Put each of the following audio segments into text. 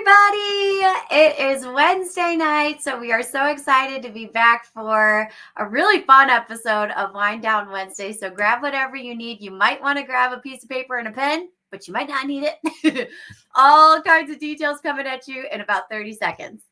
everybody. It is Wednesday night, so we are so excited to be back for a really fun episode of Wind Down Wednesday. So grab whatever you need. You might want to grab a piece of paper and a pen, but you might not need it. All kinds of details coming at you in about 30 seconds.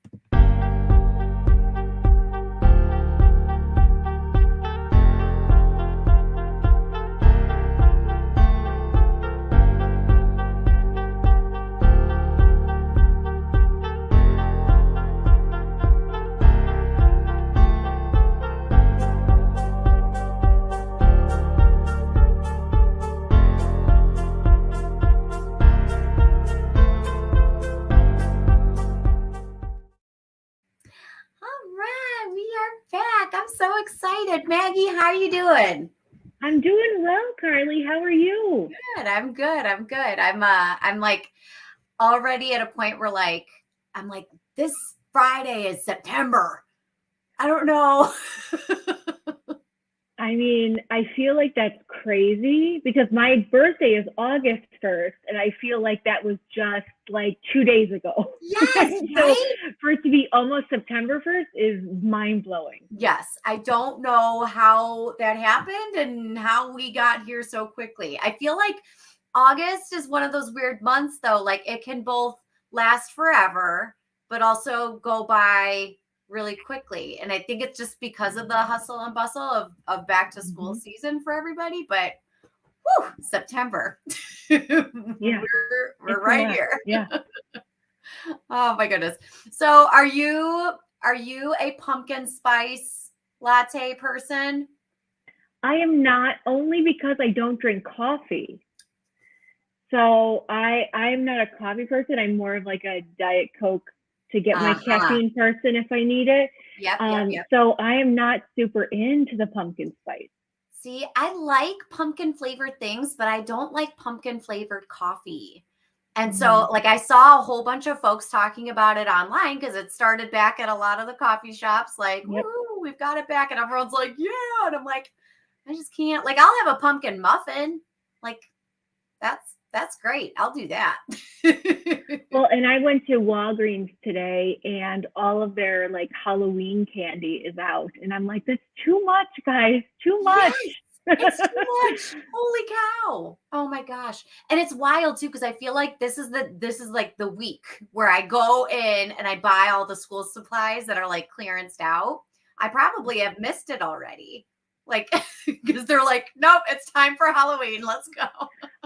I'm so excited. Maggie, how are you doing? I'm doing well, Carly. How are you? Good. I'm good. I'm like already at a point where I'm like, this Friday is September. I don't know. I mean, I feel like that's crazy because my birthday is August 1st, and I feel like that was just like 2 days ago. Yes, So right? for it to be almost September 1st is mind-blowing. Yes, I don't know how that happened and how we got here so quickly. I feel like August is one of those weird months, though. Like it can both last forever, but also go by really quickly. And I think it's just because of the hustle and bustle of back to school season for everybody. But whew, September. Yeah. We're right here. Yeah. Oh my goodness. So are you a pumpkin spice latte person? I am not, only because I don't drink coffee. So I'm not a coffee person. I'm more of like a Diet Coke to get my caffeine person if I need it. Yep. So I am not super into the pumpkin spice. See, I like pumpkin flavored things, but I don't like pumpkin flavored coffee. And so like I saw a whole bunch of folks talking about it online because it started back at a lot of the coffee shops, like, Yep. woo, we've got it back. And everyone's like, yeah. And I'm like, I just can't. Like, I'll have a pumpkin muffin. Like, that's great. I'll do that. Well, and I went to Walgreens today and all of their like Halloween candy is out. And I'm like, that's too much, guys. Too much. Yes, it's too much. Holy cow. Oh my gosh. And it's wild too, because I feel like this is like the week where I go in and I buy all the school supplies that are like clearanced out. I probably have missed it already. Like, because they're like, nope, it's time for Halloween. Let's go.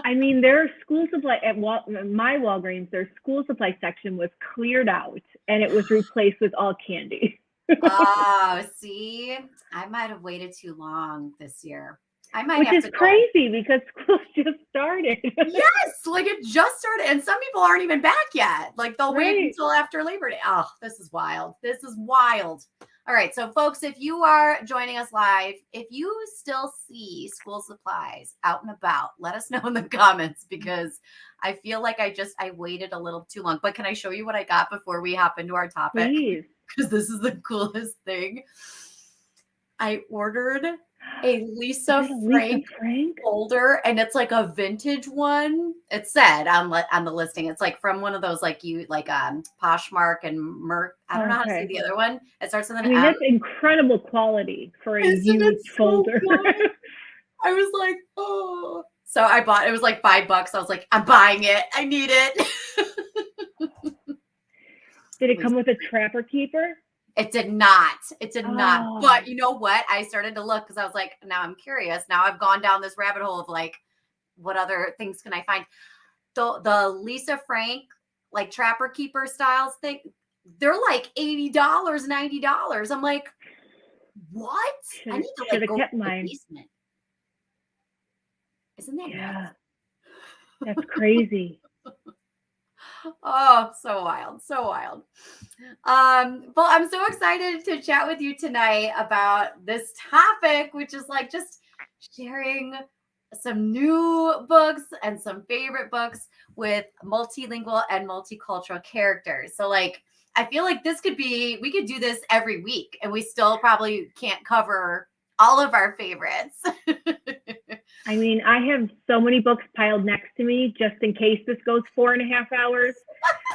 I mean, their school supply at my Walgreens, their school supply section was cleared out and it was replaced with all candy. Oh, see, I might have waited too long this year. I might Which have is to go. crazy because school just started. Yes, like it just started, and some people aren't even back yet. Like they'll wait Right. until after Labor Day. Oh, this is wild. This is wild. All right, so folks, if you are joining us live, if you still see school supplies out and about, let us know in the comments because I feel like I waited a little too long. But can I show you what I got before we hop into our topic? Please. Because this is the coolest thing. I ordered a Lisa Frank folder, and it's like a vintage one. It said on the listing, it's like from one of those like Poshmark and Merck. I don't know how to say the other one. It starts with an M. That's incredible quality for a used folder. I was like, oh. So I bought it. Was like $5. I was like, I'm buying it. I need it. Did it come with a trapper keeper? It did not. It did not. But you know what? I started to look because I was like, now I'm curious. Now I've gone down this rabbit hole of like, what other things can I find? The Lisa Frank, like Trapper Keeper styles thing, they're like $80, $90. I'm like, what? I need to like go to the basement. Isn't that nuts? That's crazy. Oh, so wild. Well, I'm so excited to chat with you tonight about this topic, which is like just sharing some new books and some favorite books with multilingual and multicultural characters. So like, I feel like we could do this every week and we still probably can't cover all of our favorites. I mean, I have so many books piled next to me just in case this goes 4.5 hours.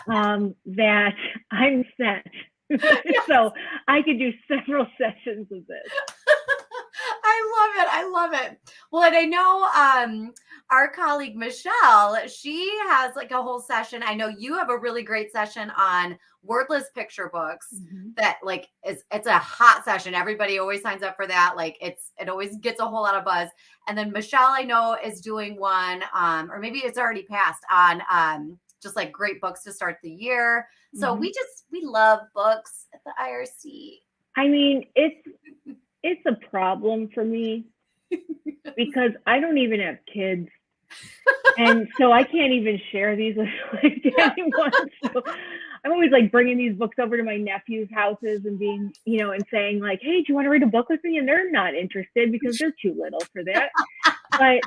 that I'm set. Yes. So I could do several sessions of this. I love it. I love it. Well, and I know our colleague Michelle, she has like a whole session. I know you have a really great session on wordless picture books that like it's a hot session. Everybody always signs up for that. Like it always gets a whole lot of buzz. And then Michelle, I know, is doing one, or maybe it's already passed on just like great books to start the year. So we love books at the IRC. I mean, it's a problem for me because I don't even have kids. And so I can't even share these with like anyone. So I'm always like bringing these books over to my nephew's houses and being, and saying like, hey, do you want to read a book with me? And they're not interested because they're too little for that. But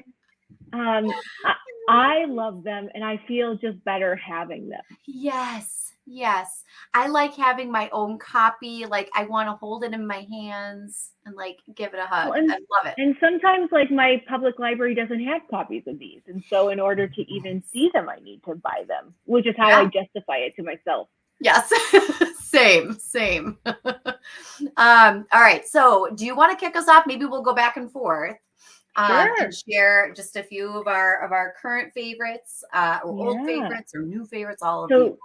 I love them and I feel just better having them. Yes. Yes. I like having my own copy. Like I want to hold it in my hands and like give it a hug. Well, I love it. And sometimes like my public library doesn't have copies of these. And so in order to even see them, I need to buy them, which is how I justify it to myself. Yes. Same. All right. So do you want to kick us off? Maybe we'll go back and forth. Sure. And share just a few of our current favorites, or old favorites or new favorites, all of you.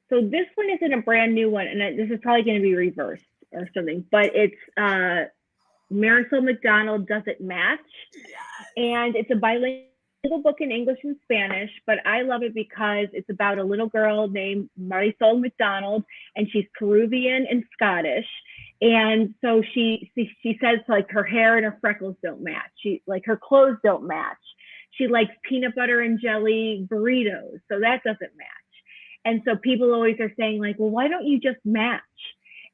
So this one isn't a brand new one, and this is probably going to be reversed or something, but it's Marisol McDonald, Does It Match? And it's a bilingual book in English and Spanish, but I love it because it's about a little girl named Marisol McDonald, and she's Peruvian and Scottish. And so she says like her hair and her freckles don't match. Like her clothes don't match. She likes peanut butter and jelly burritos, so that doesn't match. And so people always are saying like, well, why don't you just match?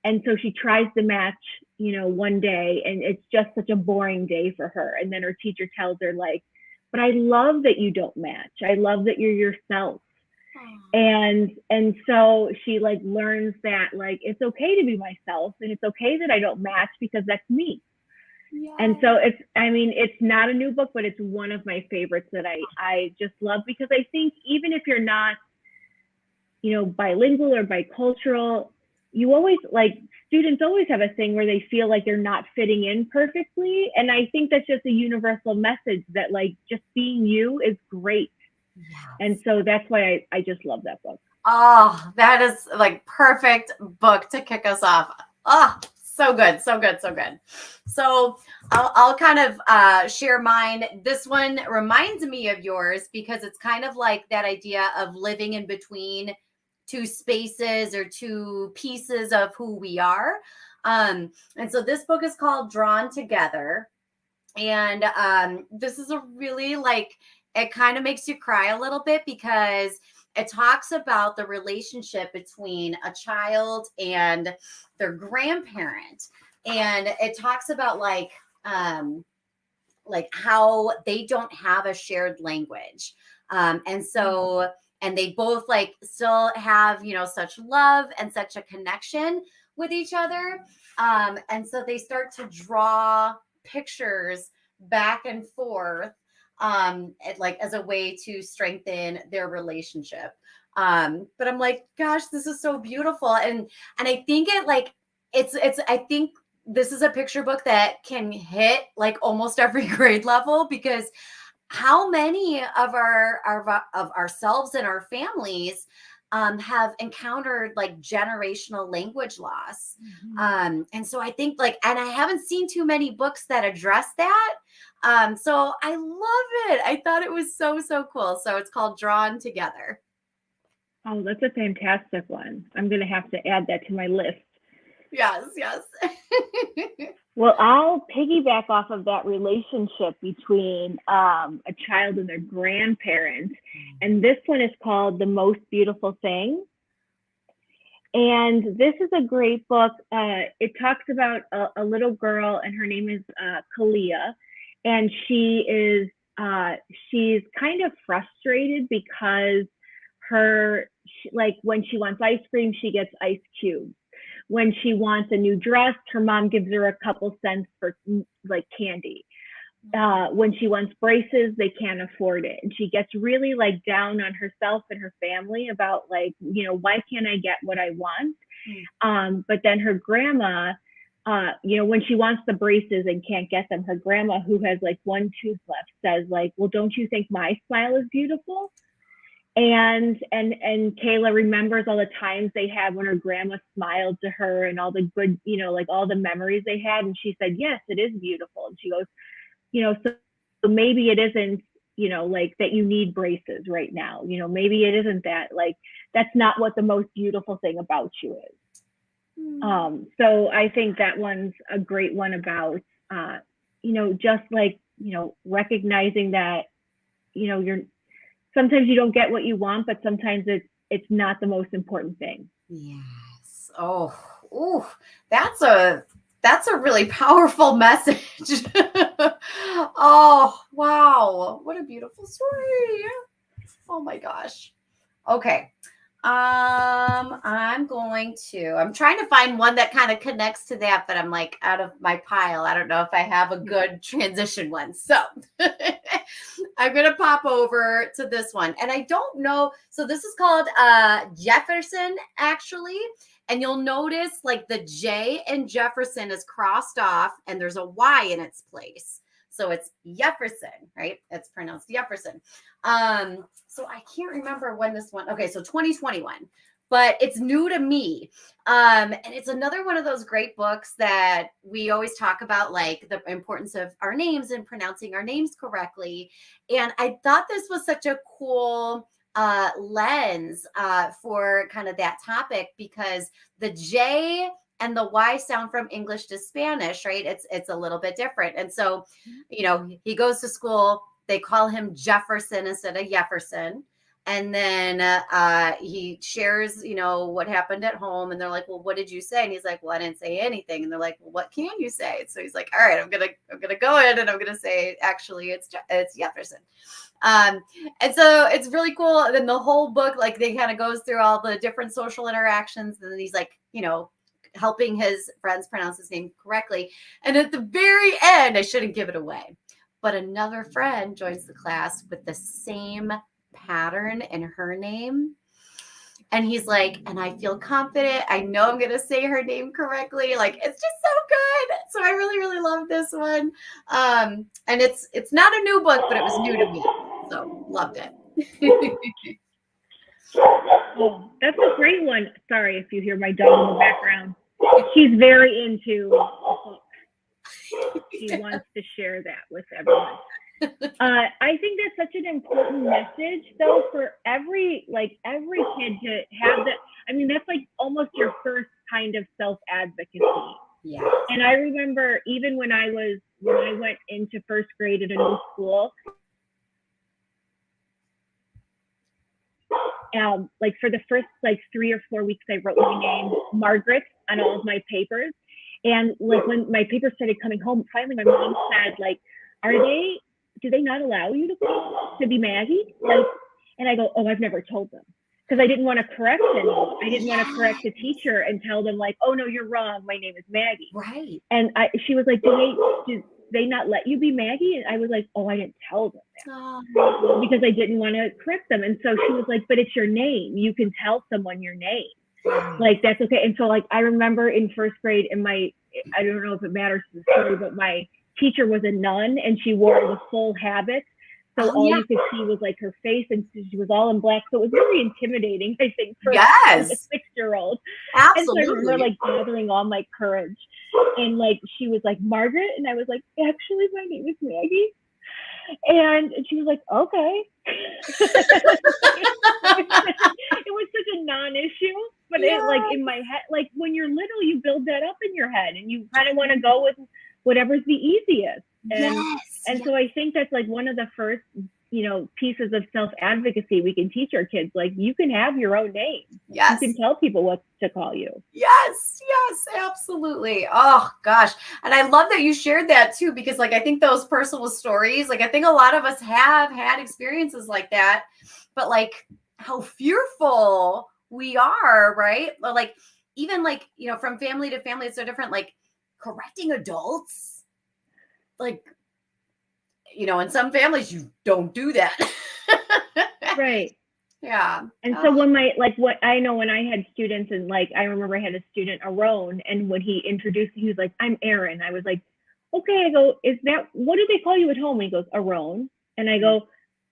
And so she tries to match, one day, and it's just such a boring day for her. And then her teacher tells her like, but I love that you don't match. I love that you're yourself. And so she like learns that like it's okay to be myself and it's okay that I don't match because that's me. Yeah. And so it's not a new book, but it's one of my favorites that I just love because I think even if you're not, bilingual or bicultural, you always students always have a thing where they feel like they're not fitting in perfectly. And I think that's just a universal message that like just being you is great. Yes. And so that's why I just love that book. Oh, that is like perfect book to kick us off. Oh, so good. So I'll kind of share mine. This one reminds me of yours because it's kind of like that idea of living in between two spaces or two pieces of who we are. And so this book is called Drawn Together. And this is a really it kind of makes you cry a little bit because it talks about the relationship between a child and their grandparent. And it talks about how they don't have a shared language. And they both still have, such love and such a connection with each other. And so they start to draw pictures back and forth as a way to strengthen their relationship. But I'm like, gosh, this is so beautiful. And I think I think this is a picture book that can hit almost every grade level because how many of ourselves and our families have encountered generational language loss. And so I think and I haven't seen too many books that address that. So I love it. I thought it was so cool. So it's called Drawn Together. Oh, that's a fantastic one. I'm going to have to add that to my list. Yes. Well, I'll piggyback off of that relationship between a child and their grandparents. And this one is called The Most Beautiful Thing. And this is a great book. It talks about a little girl, and her name is Kalia. And she's kind of frustrated because when she wants ice cream, she gets ice cubes. When she wants a new dress, her mom gives her a couple cents for candy. when she wants braces, they can't afford it. And she gets really like down on herself and her family about like, why can't I get what I want? But then her grandma, when she wants the braces and can't get them, her grandma, who has like one tooth left, says like, well, don't you think my smile is beautiful? And Kayla remembers all the times they had when her grandma smiled to her and all the good, like all the memories they had. And she said, yes, it is beautiful. And she goes, so maybe it isn't, like that you need braces right now. Maybe it isn't that, like, that's not what the most beautiful thing about you is. So I think that one's a great one about, just like, recognizing that, sometimes you don't get what you want, but sometimes it's not the most important thing. Yes. Oh, that's a really powerful message. Oh, wow. What a beautiful story. Oh my gosh. Okay. I'm trying to find one that kind of connects to that, but I'm like out of my pile. I don't know if I have a good transition one. So I'm going to pop over to this one. And I don't know. So this is called Jefferson, actually. And you'll notice like the J in Jefferson is crossed off and there's a Y in its place. So it's Jefferson, right? It's pronounced Jefferson. So I can't remember when this one, okay, so 2021, but it's new to me. And it's another one of those great books that we always talk about, like the importance of our names and pronouncing our names correctly. And I thought this was such a cool lens for kind of that topic, because the J and the Y sound from English to Spanish, right? It's a little bit different. And so, he goes to school, they call him Jefferson instead of Jefferson. And then he shares, what happened at home. And they're like, well, what did you say? And he's like, well, I didn't say anything. And they're like, well, what can you say? So he's like, all right, I'm gonna go in and I'm gonna say, actually, it's Jefferson. And so it's really cool. And then the whole book, like, they kind of goes through all the different social interactions. And then he's like, helping his friends pronounce his name correctly. And at the very end, I shouldn't give it away, but another friend joins the class with the same pattern in her name. And he's like, and I feel confident. I know I'm going to say her name correctly. Like, it's just so good. So I really, really love this one. And it's not a new book, but it was new to me. So loved it. Oh, that's a great one. Sorry if you hear my dog in the background. She's very into the book. She wants to share that with everyone. I think that's such an important message, though, for every kid to have that. I mean, that's like almost your first kind of self-advocacy. Yeah. And I remember even when I went into first grade at a new school, like for the first 3 or 4 weeks, I wrote my name, Margaret, on all of my papers. And like when my papers started coming home, finally my mom said, like, do they not allow you to be Maggie? Like, and I go, oh, I've never told them, because I didn't want to correct anyone. I didn't want to correct the teacher and tell them like, oh no, you're wrong. My name is Maggie. Right. And she was like, do they not let you be Maggie? And I was like, oh, I didn't tell them that, because I didn't want to correct them. And so she was like, but it's your name. You can tell someone your name. Like, that's okay. And so like, I remember in first grade, I don't know if it matters to the story, but my teacher was a nun and she wore the full habit. So all you could see was like her face, and she was all in black. So it was very intimidating, I think, for a 6-year-old. Absolutely. And so I remember like gathering all my courage, and like she was like, Margaret, and I was like, actually my name is Maggie. And she was like, okay. It was such a non-issue, but it like in my head, like when you're little, you build that up in your head and you kind of want to go with whatever's the easiest. And so I think that's like one of the first, pieces of self-advocacy we can teach our kids. Like, you can have your own name. Yes. You can tell people what to call you. Yes, absolutely. Oh gosh. And I love that you shared that too, because like, I think those personal stories, like I think a lot of us have had experiences like that, but like how fearful we are, right? Like, even like, from family to family, it's so different. Like correcting adults, like, in some families, you don't do that. Right. Yeah. And so when what I know when I had students and like, I remember I had a student, Aaron, and when he introduced, he was like, I'm Aaron. I was like, okay. I go, what do they call you at home? And he goes, Aaron. And I go,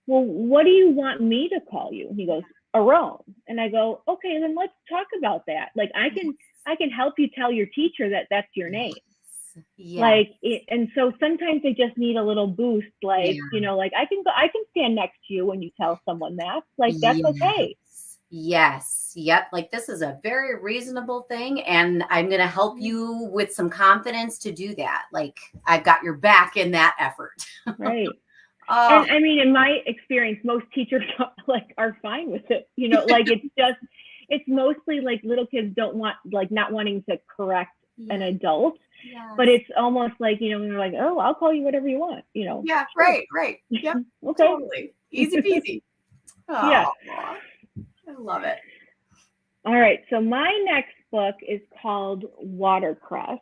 well, what do you want me to call you? And he goes, Aaron. And I go, okay, then let's talk about that. Like I can help you tell your teacher that that's your name. Yeah. And so sometimes they just need a little boost, like, Yeah. like I can stand next to you when you tell someone that, like, that's okay. Yes. Yep. Like this is a very reasonable thing. And I'm going to help you with some confidence to do that. Like I've got your back in that effort. Right. Oh, And I mean, in my experience, most teachers are fine with it. Like it's mostly like little kids don't want, like, not wanting to correct an adult. yes. But it's almost like, they're like, oh, I'll call you whatever you want, Yeah, sure. right. Yep. Okay. Totally. Easy peasy. Oh, yeah. I love it. All right. So my next book is called Watercress.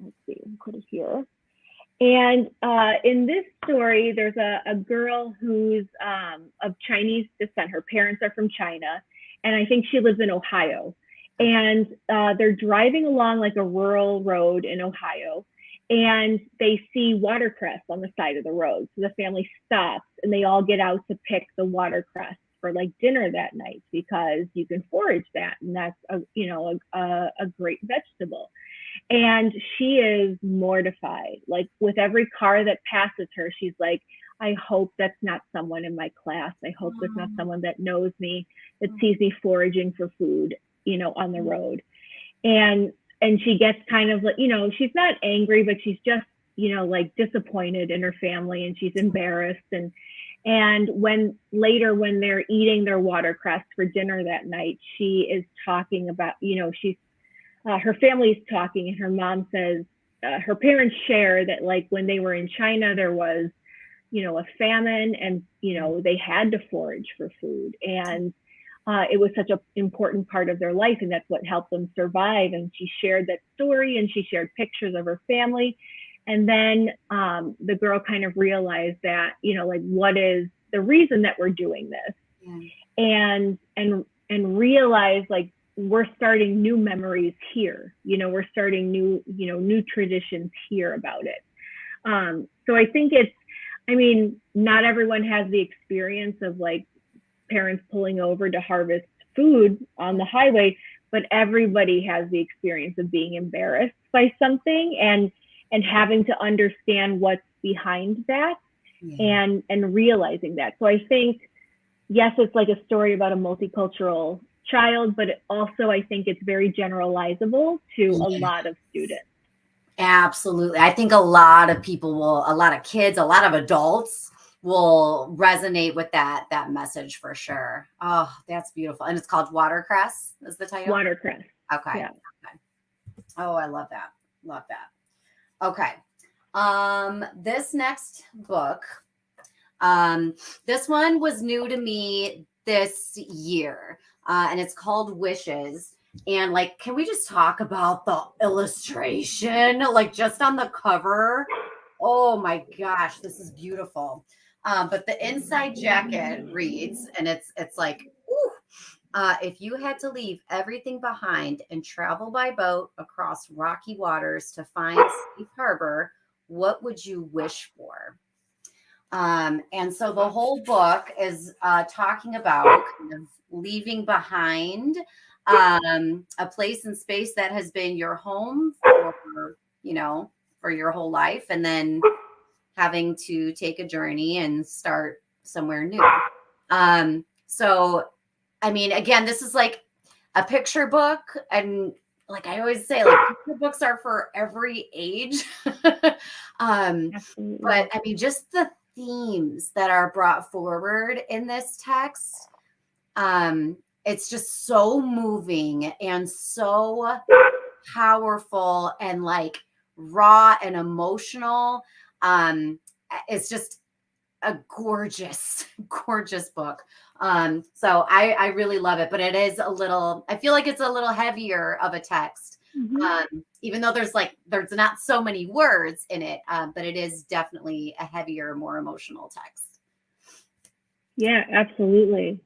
Let's see, I'll put it here. And in this story, there's a girl who's of Chinese descent. Her parents are from China, and I think she lives in Ohio. And they're driving along like a rural road in Ohio, and they see watercress on the side of the road. So the family stops, and they all get out to pick the watercress for like dinner that night because you can forage that, and that's a great vegetable. And she is mortified. Like with every car that passes her, she's like, I hope that's not someone in my class. I hope there's not someone that knows me, that sees me foraging for food, on the road. And she gets kind of like, she's not angry, but she's just, like disappointed in her family, and she's embarrassed. And when they're eating their watercress for dinner that night, she is talking about, her family's talking, and her mom says, her parents share that like when they were in China, there was, a famine, and, they had to forage for food. And it was such an important part of their life, and that's what helped them survive. And she shared that story, and she shared pictures of her family. And then the girl kind of realized that, like, what is the reason that we're doing this? Yeah. And realize, like, we're starting new memories here. We're starting new traditions here about it. So I think not everyone has the experience of like parents pulling over to harvest food on the highway, but everybody has the experience of being embarrassed by something and having to understand what's behind that. Yeah. and realizing that. So I think, yes, it's like a story about a multicultural child, but also I think it's very generalizable to a lot of students. Absolutely. I think a lot of kids, a lot of adults will resonate with that message for sure. Oh, that's beautiful. And it's called Watercress is the title? Watercress. Okay. Yeah. Okay. Oh, I love that. Love that. Okay. This next book, this one was new to me this year, and it's called Wishes. And like, can we just talk about the illustration? Like just on the cover. Oh my gosh, this is beautiful. But the inside jacket reads, and it's like, ooh, if you had to leave everything behind and travel by boat across rocky waters to find safe harbor, what would you wish for? And so the whole book is talking about kind of leaving behind a place and space that has been your home for your whole life, and then having to take a journey and start somewhere new. So, again, this is like a picture book, and like I always say, like picture books are for every age. But just the themes that are brought forward in this text, it's just so moving and so powerful and like raw and emotional. It's just a gorgeous book. So I really love it, but it is I feel like it's a little heavier of a text Even though there's not so many words in it, but it is definitely a heavier, more emotional text. Yeah, absolutely.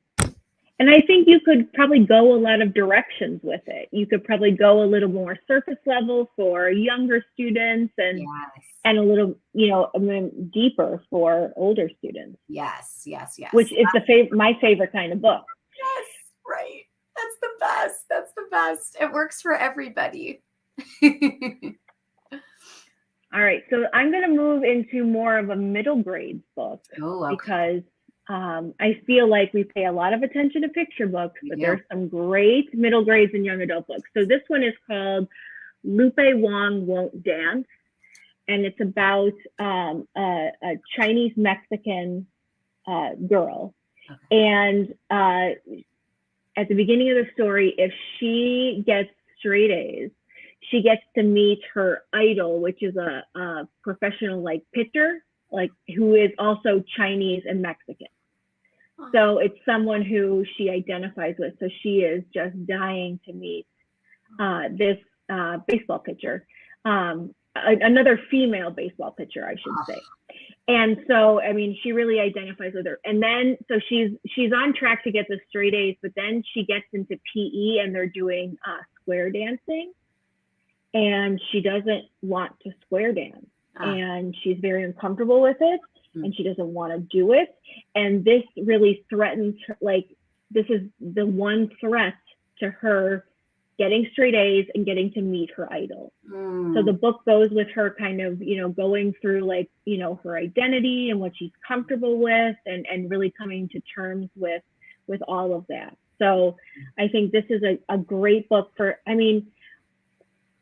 And I think you could probably go a lot of directions with it. You could probably go a little more surface level for younger students and a little, deeper for older students. Yes. Which is my favorite kind of book. Yes, right. That's the best. That's the best. It works for everybody. All right, so I'm going to move into more of a middle grade book because I feel like we pay a lot of attention to picture books, but there's some great middle grades and young adult books. So this one is called Lupe Wong Won't Dance, and it's about a Chinese Mexican girl. And at the beginning of the story, if she gets straight A's, she gets to meet her idol, which is a professional pitcher, who is also Chinese and Mexican. So it's someone who she identifies with. So she is just dying to meet this baseball pitcher, another female baseball pitcher, I should say. And so, I mean, she really identifies with her. And then, so she's on track to get the straight A's, but then she gets into PE and they're doing square dancing. And she doesn't want to square dance. And she's very uncomfortable with it. And she doesn't want to do it. And this really threatens her, this is the one threat to her getting straight A's and getting to meet her idol. So the book goes with her kind of, going through her identity and what she's comfortable with and really coming to terms with all of that. So I think this is a great book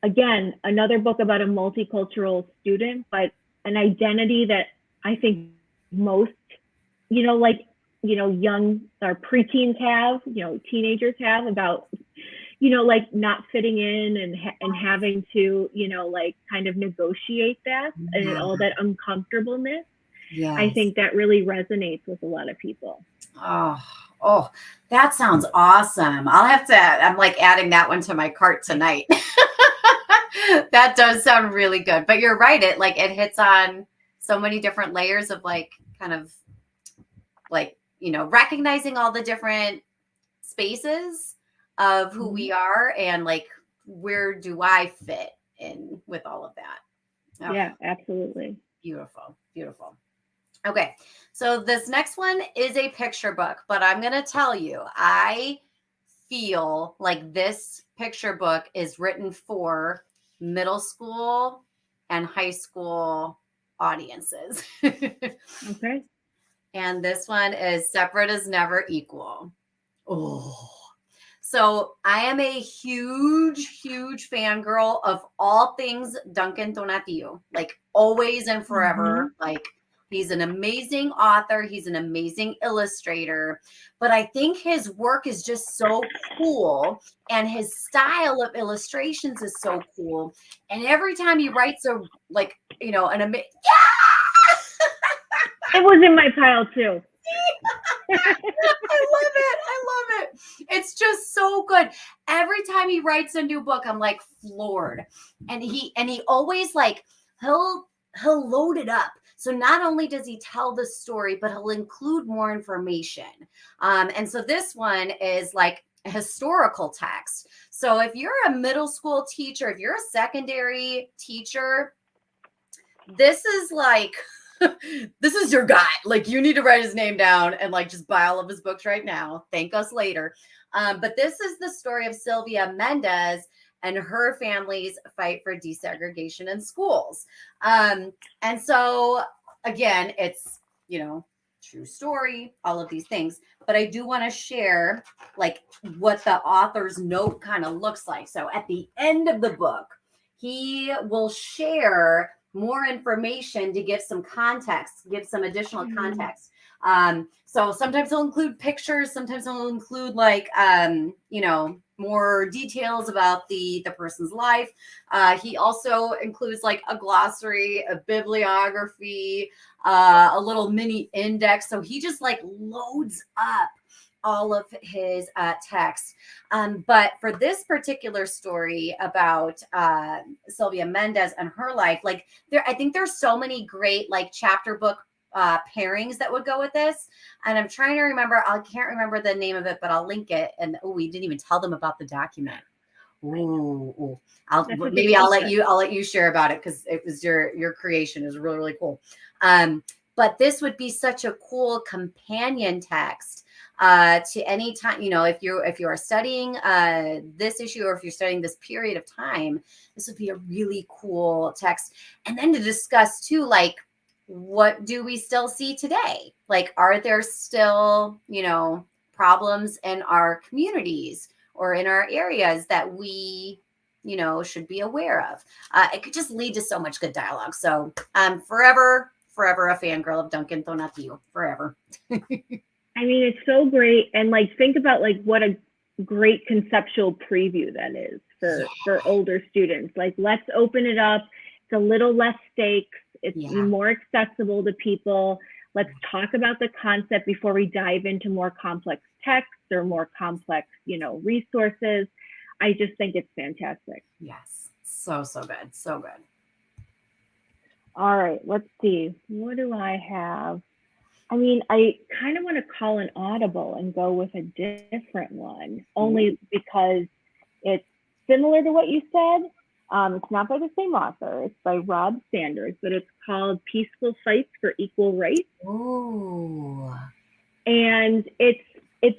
again, another book about a multicultural student, but an identity that I think most, young or preteens have, teenagers have about, not fitting in and having to, kind of negotiate that and all that uncomfortableness. Yes. I think that really resonates with a lot of people. Oh, that sounds awesome. I'm adding that one to my cart tonight. That does sound really good, but you're right. It hits on so many different layers of recognizing all the different spaces of who we are and where do I fit in with all of that. Yeah, absolutely. Beautiful. Okay. So this next one is a picture book, but I'm going to tell you, I feel like this picture book is written for middle school and high school audiences. Okay. And this one is Separate is Never Equal. So I am a huge fangirl of all things Duncan Tonatiu, always and forever. He's an amazing author. He's an amazing illustrator, but I think his work is just so cool and his style of illustrations is so cool. And every time he writes it was in my pile too. I love it. It's just so good. Every time he writes a new book, I'm floored. And he always he'll load it up. So not only does he tell the story, but he'll include more information. And so this one is a historical text. So if you're a middle school teacher, if you're a secondary teacher, this is this is your guy. You need to write his name down and just buy all of his books right now. Thank us later. But this is the story of Sylvia Mendez and her family's fight for desegregation in schools. And so again, it's, true story, all of these things, but I do want to share what the author's note kind of looks like. So at the end of the book, he will share more information to give some context, give some additional context. So sometimes he'll include pictures, sometimes he'll include more details about the person's life. He also includes a glossary, a bibliography, a little mini index. So he just loads up all of his text. But for this particular story about Sylvia Mendez and her life, like I think there's so many great like chapter book pairings that would go with this. And I'm trying to remember, I can't remember the name of it, but I'll link it. And we didn't even tell them about the document. Ooh. I'll let you share about it because it was your creation. Is really, really cool. But this would be such a cool companion text to any time, if you are studying this issue, or if you're studying this period of time, this would be a really cool text. And then to discuss too, like, what do we still see today? Like, are there still, problems in our communities or in our areas that we, should be aware of? It could just lead to so much good dialogue. So forever a fangirl of Duncan Donatu, forever. I mean, it's so great. And like, think about like what a great conceptual preview that is for older students. Like, let's open it up. It's a little less stakes. It's more accessible to people. Let's talk about the concept before we dive into more complex texts or more complex, resources. I just think it's fantastic. Yes. So good. So good. All right, let's see. What do I have? I mean, I kind of want to call an audible and go with a different one, only because it's similar to what you said. It's not by the same author. It's by Rob Sanders, but it's called Peaceful Fights for Equal Rights. Ooh. And it's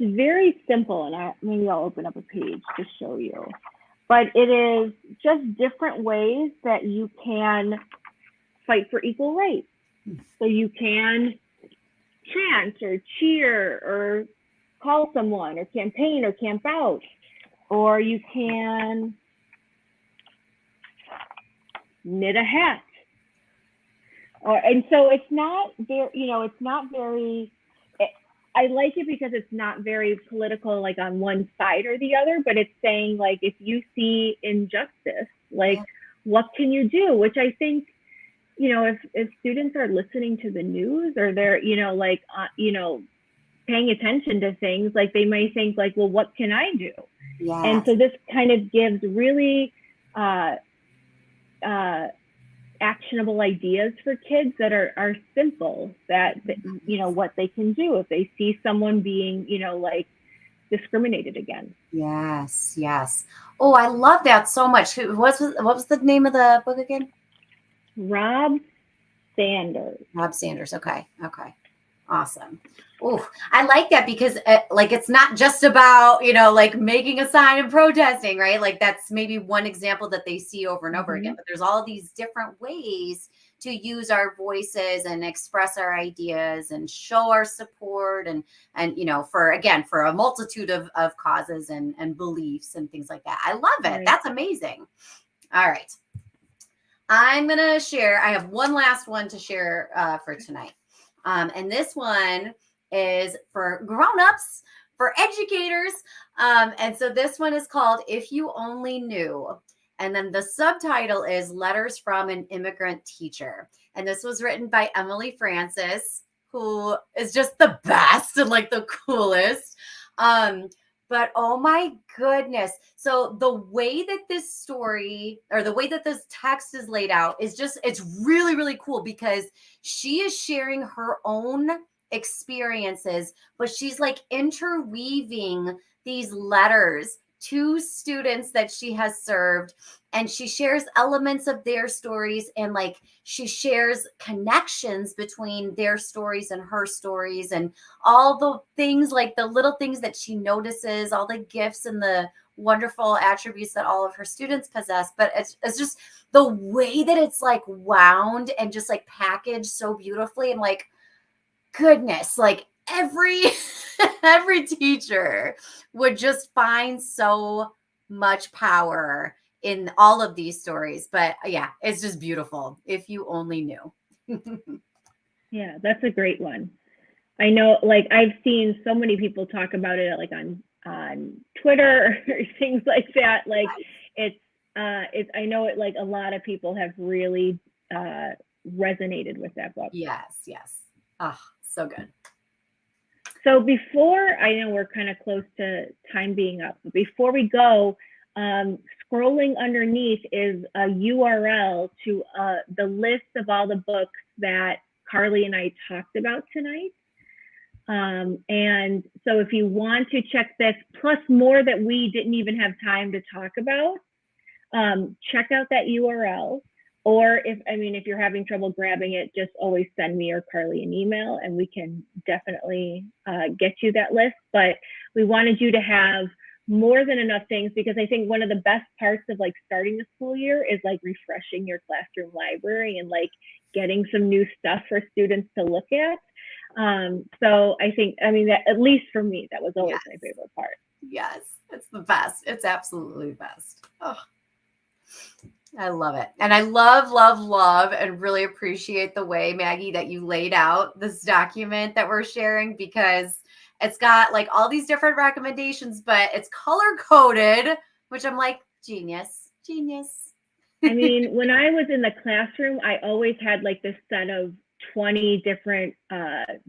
very simple, and maybe I'll open up a page to show you. But it is just different ways that you can fight for equal rights. So you can chant or cheer or call someone or campaign or camp out, or you can knit a hat. And so it's not very, it's not very, I like it because it's not very political, like on one side or the other, but it's saying like, if you see injustice, like what can you do? Which I think, if students are listening to the news or they're, paying attention to things, like they may think like, well, what can I do? Yes. And so this kind of gives really actionable ideas for kids that are simple, that what they can do if they see someone being, discriminated against. Yes. Oh, I love that so much. What was the name of the book again? Rob Sanders. Okay. Awesome. Oh, I like that because it's not just about, like making a sign and protesting, right? Like that's maybe one example that they see over and over again, but there's all these different ways to use our voices and express our ideas and show our support and for a multitude of causes and beliefs and things like that. I love it. Right. That's amazing. All right. I'm going to share. I have one last one to share for tonight. And this one is for grown-ups, for educators. And so this one is called If You Only Knew. And then the subtitle is Letters from an Immigrant Teacher. And this was written by Emily Francis, who is just the best and like the coolest. But oh my goodness. So the way that this story or the way that this text is laid out is it's really, really cool because she is sharing her own experiences, but she's like interweaving these letters to students that she has served. And she shares elements of their stories and like she shares connections between their stories and her stories and all the things, like the little things that she notices, all the gifts and the wonderful attributes that all of her students possess. But it's just the way that it's like wound and just like packaged so beautifully. And like, goodness, like every teacher would just find so much power in all of these stories. But yeah, it's just beautiful. If you only knew. Yeah, that's a great one. I know, like I've seen so many people talk about it like on Twitter or things like that. Like it's I know it, like a lot of people have really resonated with that book. Yes. Oh, so good. So before, I know we're kind of close to time being up, but before we go, scrolling underneath is a URL to the list of all the books that Carly and I talked about tonight. And so if you want to check this, plus more that we didn't even have time to talk about, check out that URL. Or if you're having trouble grabbing it, just always send me or Carly an email and we can definitely get you that list. But we wanted you to have more than enough things, because I think one of the best parts of like starting the school year is like refreshing your classroom library and like getting some new stuff for students to look at. So I think, that at least for me, that was always my favorite part. Yes, it's the best. It's absolutely the best. Oh, I love it. And I love, and really appreciate the way, Maggie, that you laid out this document that we're sharing, because it's got like all these different recommendations, but it's color coded, which I'm like, genius. When I was in the classroom, I always had like this set of 20 different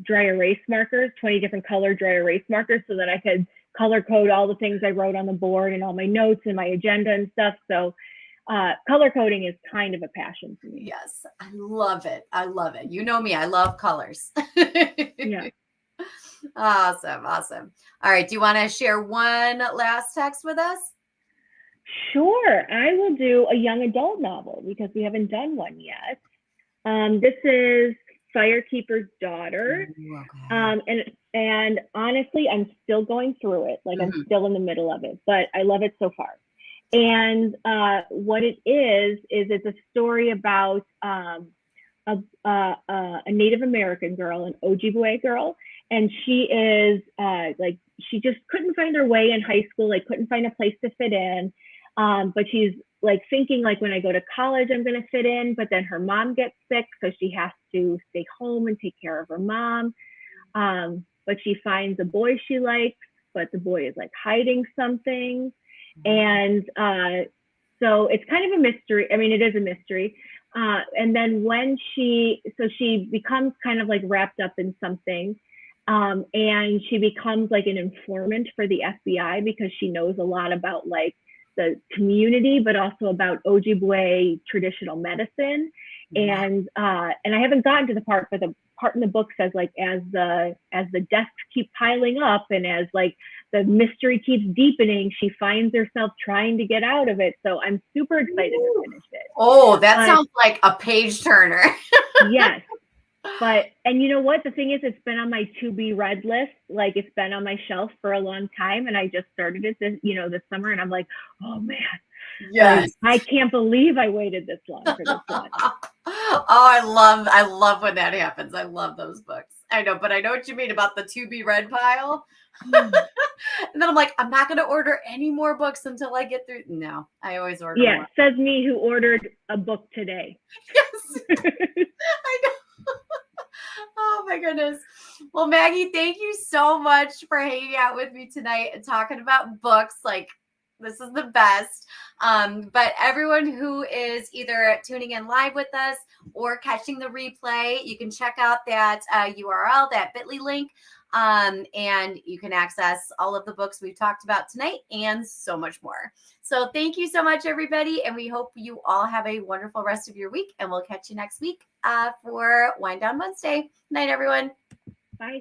dry erase markers, 20 different color dry erase markers, so that I could color code all the things I wrote on the board and all my notes and my agenda and stuff. So color coding is kind of a passion for me. Yes, I love it. You know me, I love colors. Yeah. Awesome. All right, do you want to share one last text with us? Sure, I will do a young adult novel because we haven't done one yet. This is Firekeeper's Daughter. Okay. And honestly, I'm still going through it. Like I'm still in the middle of it, but I love it so far. And what it is it's a story about a Native American girl, an Ojibwe girl. And she is she just couldn't find her way in high school, like couldn't find a place to fit in. But she's like thinking like, when I go to college, I'm going to fit in. But then her mom gets sick, so she has to stay home and take care of her mom. But she finds a boy she likes, but the boy is like hiding something. And so it's kind of a mystery. It is a mystery. And then when she becomes kind of like wrapped up in something. And she becomes like an informant for the FBI because she knows a lot about like the community, but also about Ojibwe traditional medicine. And I haven't gotten to the part, but the part in the book says like, as the deaths keep piling up and as like the mystery keeps deepening, she finds herself trying to get out of it. So I'm super excited to finish it. Oh, that sounds like a page turner. Yes. And you know what? The thing is, it's been on my to be read list. Like it's been on my shelf for a long time. And I just started it this summer. And I'm like, oh man, yes, I can't believe I waited this long for this one. Oh, I love when that happens. I love those books. I know, but I know what you mean about the to be read pile. And then I'm like, I'm not going to order any more books until I get through. No, I always order. Yeah, says me who ordered a book today. Yes, I know. Oh my goodness. Well, Maggie, thank you so much for hanging out with me tonight and talking about books. Like, this is the best. But everyone who is either tuning in live with us or catching the replay, you can check out that URL, that bit.ly link. And you can access all of the books we've talked about tonight and so much more. So thank you so much, everybody. And we hope you all have a wonderful rest of your week. And we'll catch you next week for Wind Down Wednesday. Night, everyone.